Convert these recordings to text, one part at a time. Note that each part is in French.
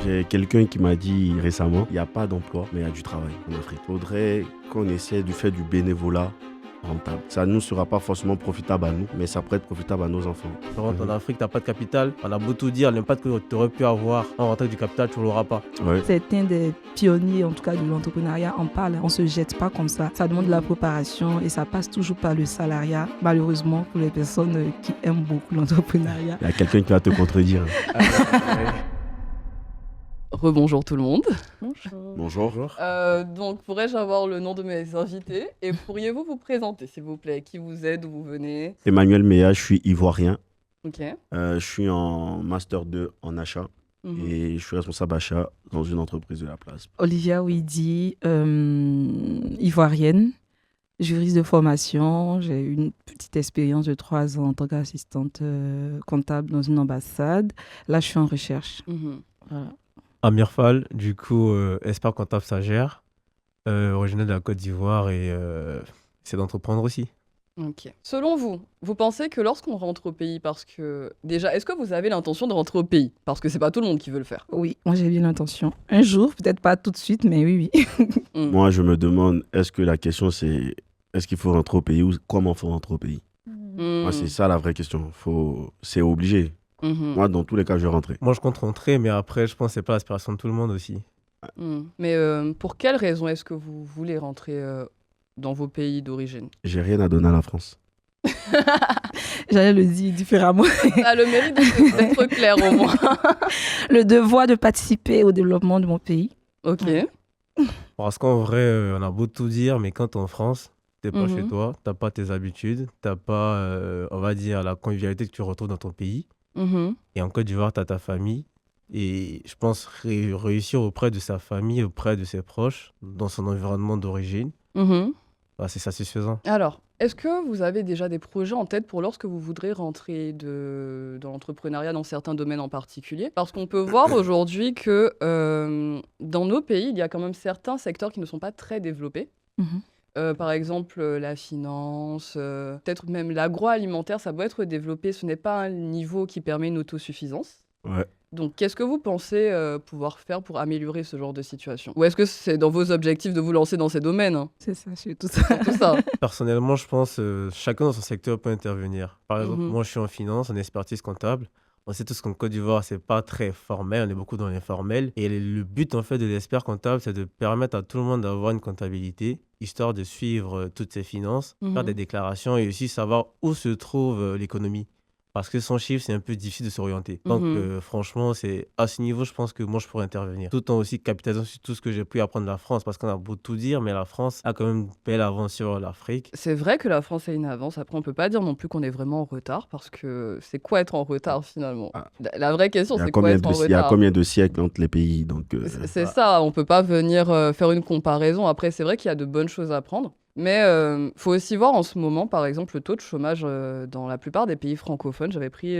J'ai quelqu'un qui m'a dit récemment, il n'y a pas d'emploi, mais il y a du travail en Afrique. Il faudrait qu'on essaie de faire du bénévolat rentable. Ça ne nous sera pas forcément profitable à nous, mais ça pourrait être profitable à nos enfants. Tu rentres en Afrique, t'as pas de capital. On a beau tout dire, l'impact que tu aurais pu avoir en rentrant avec du capital, tu ne l'auras pas. Ouais. Certains des pionniers, en tout cas de l'entrepreneuriat, en parlent. On ne se jette pas comme ça. Ça demande de la préparation et ça passe toujours par le salariat. Malheureusement, pour les personnes qui aiment beaucoup l'entrepreneuriat. Il y a quelqu'un qui va te contredire. Rebonjour tout le monde. Bonjour. Bonjour. Donc, pourrais-je avoir le nom de mes invités et pourriez-vous vous présenter, s'il vous plaît? Qui vous êtes, d'où vous venez? Emmanuel Méa, je suis ivoirien. Ok. Je suis en Master 2 en achat Mhm. et je suis responsable achat dans une entreprise de la place. Olivia Ouidi, ivoirienne, juriste de formation. J'ai eu une petite expérience de 3 ans en tant qu'assistante comptable dans une ambassade. Là, je suis en recherche. Mhm. Voilà. Amir Fall, du coup, expert comptable stagiaire, originaire de la Côte d'Ivoire et c'est d'entreprendre aussi. Ok. Selon vous, vous pensez que lorsqu'on rentre au pays, parce que déjà, est-ce que vous avez l'intention de rentrer au pays? Parce que c'est pas tout le monde qui veut le faire. Oui, moi j'ai bien l'intention. Un jour, peut-être pas tout de suite, mais oui. Mm. Moi, je me demande, est-ce que la question c'est, est-ce qu'il faut rentrer au pays ou comment faut rentrer au pays? Mm. Moi, c'est ça la vraie question. C'est obligé. Mhm. Moi, dans tous les cas, je vais rentrer. Moi, je compte rentrer, mais après, je pense que c'est pas l'aspiration de tout le monde aussi. Mm. Mais pour quelle raison est-ce que vous voulez rentrer dans vos pays d'origine? J'ai rien à donner à la France. J'allais le dire différemment. Ça a le mérite d'être clair au moins. Le devoir de participer au développement de mon pays. Ok. Ouais. Parce qu'en vrai, on a beau tout dire, mais quand t'es en France, t'es pas Mhm. chez toi, t'as pas tes habitudes, t'as pas, on va dire, la convivialité que tu retrouves dans ton pays. Mhm. Et en Côte d'Ivoire, t'as ta famille. Et je pense réussir auprès de sa famille, auprès de ses proches, dans son environnement d'origine, Mhm. bah, c'est satisfaisant. Alors, est-ce que vous avez déjà des projets en tête pour lorsque vous voudrez rentrer dans l'entrepreneuriat dans certains domaines en particulier? Parce qu'on peut voir aujourd'hui que dans nos pays, il y a quand même certains secteurs qui ne sont pas très développés. Mhm. Par exemple, la finance, peut-être même l'agroalimentaire, ça doit être développé. Ce n'est pas un niveau qui permet une autosuffisance. Ouais. Donc, qu'est-ce que vous pensez pouvoir faire pour améliorer ce genre de situation? Ou est-ce que c'est dans vos objectifs de vous lancer dans ces domaines, hein? C'est ça, c'est tout ça. Tout ça. Personnellement, je pense chacun dans son secteur peut intervenir. Par exemple, Mhm. moi, je suis en finance, en expertise comptable. On sait tous qu'en Côte d'Ivoire, c'est pas très formel, on est beaucoup dans l'informel. Et le but, en fait, de l'expert comptable, c'est de permettre à tout le monde d'avoir une comptabilité, histoire de suivre toutes ses finances, faire Mhm. des déclarations et aussi savoir où se trouve l'économie. Parce que sans chiffre, c'est un peu difficile de s'orienter. Donc, Mhm. franchement, c'est à ce niveau, je pense que moi, je pourrais intervenir. Tout en aussi capitalisant sur tout ce que j'ai pu apprendre de la France, parce qu'on a beau tout dire, mais la France a quand même une belle avance sur l'Afrique. C'est vrai que la France a une avance. Après, on peut pas dire non plus qu'on est vraiment en retard, parce que c'est quoi être en retard finalement? Ah. La vraie question, Il y a c'est quoi être en il y a retard? combien de siècles entre les pays? Donc, C'est ça, on peut pas venir faire une comparaison. Après, c'est vrai qu'il y a de bonnes choses à apprendre. Mais faut aussi voir en ce moment, par exemple, le taux de chômage dans la plupart des pays francophones. J'avais pris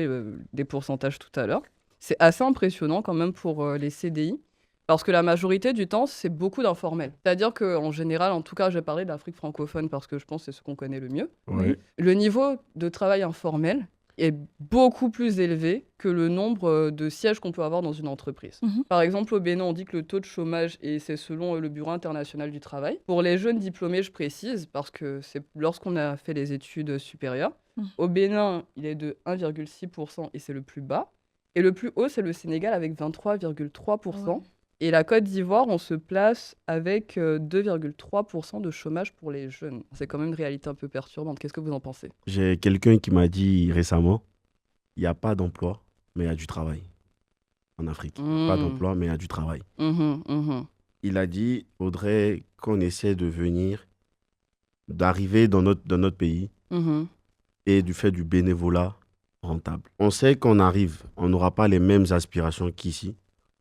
des pourcentages tout à l'heure. C'est assez impressionnant quand même pour les CDI. Parce que la majorité du temps, c'est beaucoup d'informels. C'est-à-dire qu'en général, en tout cas, je vais parler de l'Afrique francophone parce que je pense que c'est ce qu'on connaît le mieux. ouais. Le niveau de travail informel est beaucoup plus élevé que le nombre de sièges qu'on peut avoir dans une entreprise. Mhm. Par exemple, au Bénin, on dit que le taux de chômage, et c'est selon le Bureau international du travail, pour les jeunes diplômés, je précise, parce que c'est lorsqu'on a fait les études supérieures, Mhm. au Bénin, il est de 1,6% et c'est le plus bas. Et le plus haut, c'est le Sénégal avec 23,3%. Ouais. Et la Côte d'Ivoire, on se place avec 2,3% de chômage pour les jeunes. C'est quand même une réalité un peu perturbante. Qu'est-ce que vous en pensez? J'ai quelqu'un qui m'a dit récemment, il n'y a pas d'emploi, mais il y a du travail en Afrique. Pas d'emploi, mais il y a du travail. Mhm, mhm. Il a dit, faudrait qu'on essaie d'arriver dans notre pays Mhm. et du fait du bénévolat rentable. On sait qu'on arrive, on n'aura pas les mêmes aspirations qu'ici,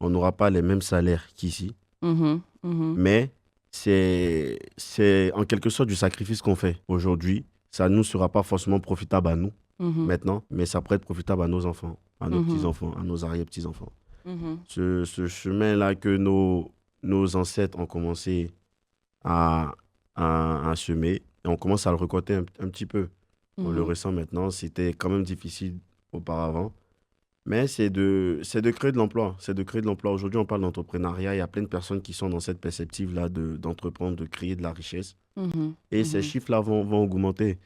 on n'aura pas les mêmes salaires qu'ici, Mhm, mhm. mais c'est en quelque sorte du sacrifice qu'on fait aujourd'hui. Ça ne nous sera pas forcément profitable à nous Mhm, maintenant, mais ça pourrait être profitable à nos enfants, à nos Mhm. petits-enfants, à nos arrière-petits-enfants. mhm. Ce chemin-là que nos ancêtres ont commencé à semer, et on commence à le récolter un petit peu. On le Mhm. ressent maintenant, c'était quand même difficile auparavant, Mais c'est de créer de l'emploi. C'est de créer de l'emploi. Aujourd'hui, on parle d'entrepreneuriat. Il y a plein de personnes qui sont dans cette perspective-là d'entreprendre, de créer de la richesse. Mhm. Et ces chiffres-là vont augmenter.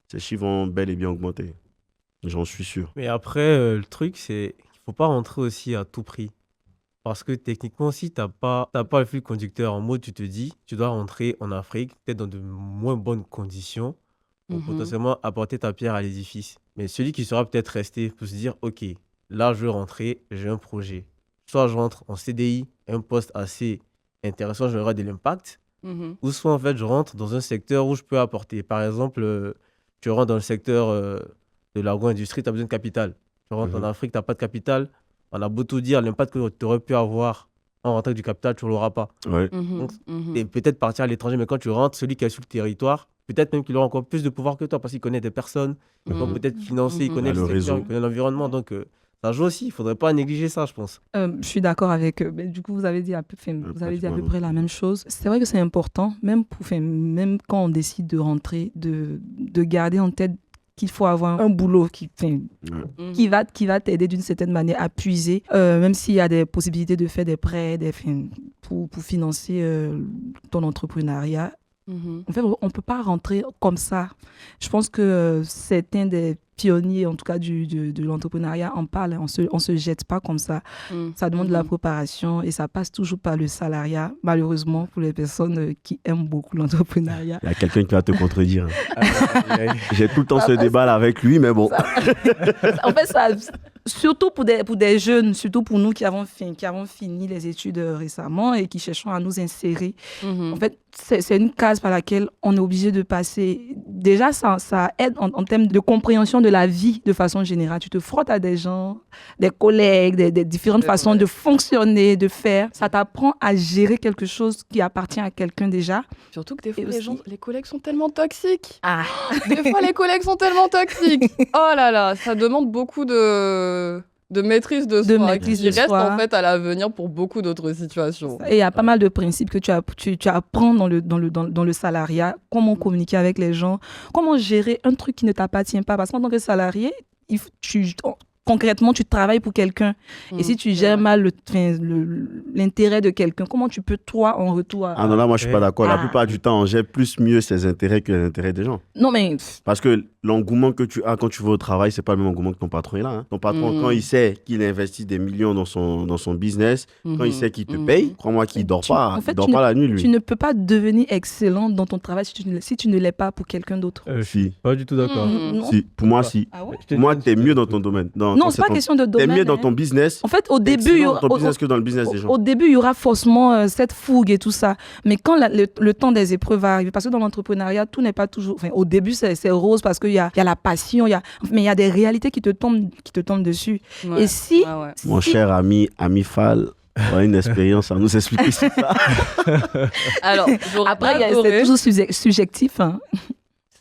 Ces chiffres vont bel et bien augmenter. J'en suis sûr. Mais après, le truc, c'est qu'il faut pas rentrer aussi à tout prix. Parce que techniquement, si t'as pas le fil conducteur en mode, tu te dis, tu dois rentrer en Afrique, peut-être dans de moins bonnes conditions, pour Mhm. potentiellement apporter ta pierre à l'édifice. Mais celui qui sera peut-être resté pour se dire, OK, là, je veux rentrer, j'ai un projet. Soit je rentre en CDI, un poste assez intéressant, j'aurai de l'impact, Mhm. ou soit en fait, je rentre dans un secteur où je peux apporter. Par exemple, tu rentres dans le secteur de l'agro-industrie, tu as besoin de capital. Tu rentres en Mhm. Afrique, tu n'as pas de capital. On a beau tout dire, l'impact que tu aurais pu avoir en rentrant avec du capital, tu ne l'auras pas. Ouais. Mhm. Donc, Mhm. et peut-être partir à l'étranger, mais quand tu rentres, celui qui est sur le territoire, peut-être même qu'il aura encore plus de pouvoir que toi parce qu'il connaît des personnes, il peut Mhm. peut-être financer, il Mhm. connaît Ah, le le secteur, réseau. il connaît l'environnement. Donc, ça joue aussi. Il ne faudrait pas négliger ça, je pense. Je suis d'accord avec eux. Mais du coup, vous avez dit vous avez dit à peu pratiquement près la même chose. C'est vrai que c'est important, même quand on décide de rentrer, de garder en tête qu'il faut avoir un boulot Ouais. Mhm. qui va t'aider d'une certaine manière à puiser, même s'il y a des possibilités de faire des prêts pour financer ton entrepreneuriat. Mhm. En fait, on ne peut pas rentrer comme ça. Je pense que certains des pionniers, en tout cas de l'entrepreneuriat, en parlent. On se jette pas comme ça. Mhm. Ça demande de la Mhm. préparation et ça passe toujours par le salariat, malheureusement, pour les personnes qui aiment beaucoup l'entrepreneuriat. Il y a quelqu'un qui va te contredire. Aïe, aïe. J'ai tout le temps Ça ce passe. débat là avec lui, mais bon. En fait, surtout pour des jeunes, surtout pour nous qui avons fini les études récemment et qui cherchons à nous insérer. Mhm. En fait, c'est une case par laquelle on est obligé de passer. Déjà, ça aide en termes de compréhension de la vie de façon générale. Tu te frottes à des gens, des collègues, des différentes C'est façons vrai. de fonctionner, de faire. Ça t'apprend à gérer quelque chose qui appartient à quelqu'un déjà. Surtout que des fois, Et les aussi- les collègues sont tellement toxiques. Ah, Des fois, les collègues sont tellement toxiques. Oh là là, ça demande beaucoup de maîtrise de De soi, maîtrise qui de reste soi. en fait à l'avenir pour beaucoup d'autres situations. et il y a pas mal de principes que tu apprends dans le salariat, comment communiquer avec les gens, comment gérer un truc qui ne t'appartient pas. Parce qu'en tant que salarié, concrètement, tu travailles pour quelqu'un. Et si tu C'est gères vrai. mal l'intérêt de quelqu'un, comment tu peux, toi, en retour... Ah non, là, moi, je suis pas d'accord. La Ah. plupart du temps, on gère plus mieux ses intérêts que les intérêts des gens. Non, mais... Parce que l'engouement que tu as quand tu vas au travail, c'est pas le même engouement que ton patron est là. Hein. Ton patron, Mhm. quand il sait qu'il investit des millions dans son business, quand il Mhm. sait qu'il te Mhm. paye, crois-moi qu'il dort pas. en fait, il dort pas la nuit, lui. Tu ne peux pas devenir excellent dans ton travail si tu ne l'es pas pour quelqu'un d'autre. Je suis Si, pas du tout d'accord. Mhm. Non. si. Pour moi, si. Ah ouais? Je te Pour moi, dis- t'es mieux dans ton domaine. Non, c'est pas question de T'es domaine. mieux dans hein. ton business. En fait, au T'es début, il y excellent aura- dans ton au- business que dans le business des gens. Au début, il y aura forcément cette fougue et tout ça. Mais quand le temps des épreuves va arriver, parce que dans l'entrepreneuriat, tout n'est pas toujours... Enfin, au début, c'est rose parce qu'il y a la passion, mais il y a des réalités qui te tombent dessus. Ouais. Et si... Ouais, ouais. Mon cher ami Fall, on a une expérience à nous expliquer sur ça. Alors, j'aurais Après, adoré... c'est toujours subjectif. Hein.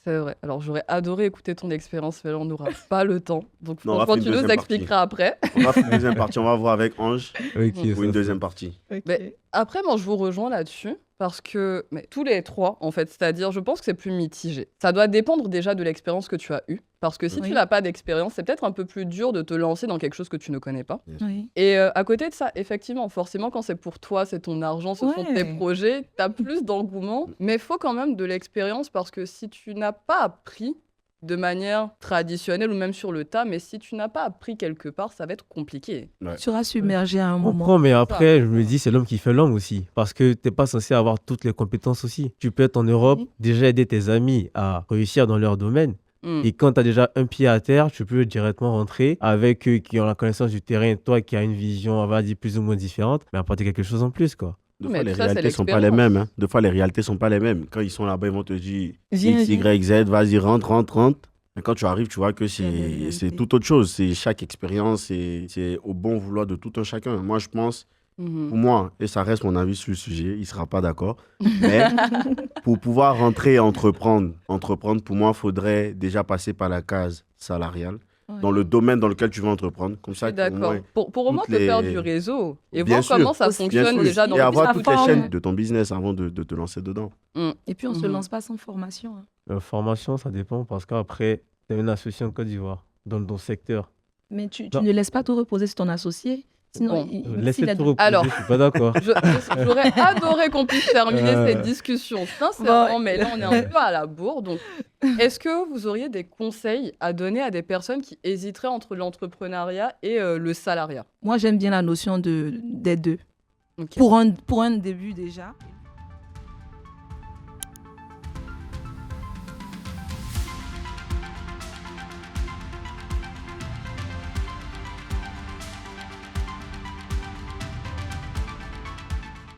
C'est vrai. Alors, j'aurais adoré écouter ton expérience, mais là, on n'aura pas le temps. Donc, Non, on va franchement, faire tu une nous deuxième expliqueras après. On va faire une deuxième partie. On va voir avec Ange Ok, pour ça, une deuxième partie. Mais après, moi, je vous rejoins là-dessus parce que tous les trois, en fait, c'est-à-dire, je pense que c'est plus mitigé. Ça doit dépendre déjà de l'expérience que tu as eue. Parce que si Oui. tu n'as pas d'expérience, c'est peut-être un peu plus dur de te lancer dans quelque chose que tu ne connais pas. Oui. Et à côté de ça, effectivement, forcément, quand c'est pour toi, c'est ton argent, ce sont Ouais. tes projets, tu as plus d'engouement. Mais il faut quand même de l'expérience parce que si tu n'as pas appris de manière traditionnelle ou même sur le tas, mais si tu n'as pas appris quelque part, ça va être compliqué. Tu seras submergé à un Je moment. comprends, mais après, je me dis, c'est l'homme qui fait l'homme aussi. Parce que t'es pas censé avoir toutes les compétences aussi. Tu peux être en Europe, Oui. déjà aider tes amis à réussir dans leur domaine. Mm. Et quand tu as déjà un pied à terre, tu peux directement rentrer avec eux qui ont la connaissance du terrain, toi qui as une vision, on va dire, plus ou moins différente, mais apporter quelque chose en plus, quoi. Deux Mais fois, les tout ça, c'est réalités sont pas les l'expérience. mêmes. Hein. Deux fois, les réalités sont pas les mêmes. Quand ils sont là-bas, ils vont te dire Viens, X, viens. Y, Z, vas-y, rentre. Mais quand tu arrives, tu vois que la c'est réalité. tout autre chose. C'est chaque expérience, c'est au bon vouloir de tout un chacun. Moi, je pense, Mhm. pour moi, et ça reste mon avis sur le sujet, il ne sera pas d'accord, mais pour pouvoir rentrer et entreprendre, pour moi, il faudrait déjà passer par la case salariale, Ouais. dans le domaine dans lequel tu veux entreprendre. Comme Je ça, suis au d'accord. moins, Pour au moins toutes te faire les- du réseau et Bien voir sûr. comment ça Aussi, bien fonctionne sûr, déjà dans et le avoir la toutes les forme. chaînes de ton business avant de te lancer dedans. Et puis, on ne se Mhm. lance pas sans formation. Hein. Formation, ça dépend parce qu'après, tu as une association en Côte d'Ivoire dans ton secteur. Mais tu Non. ne laisses pas tout reposer sur ton associé. Sinon, Bon. Laissez s'il a- tout reposer, Alors. je suis pas d'accord. J'aurais adoré qu'on puisse terminer cette discussion, sincèrement, Bon. mais là, on est un peu à la bourre. Donc, est-ce que vous auriez des conseils à donner à des personnes qui hésiteraient entre l'entrepreneuriat et le salariat? Moi, j'aime bien la notion des deux. Ok. Pour un début déjà.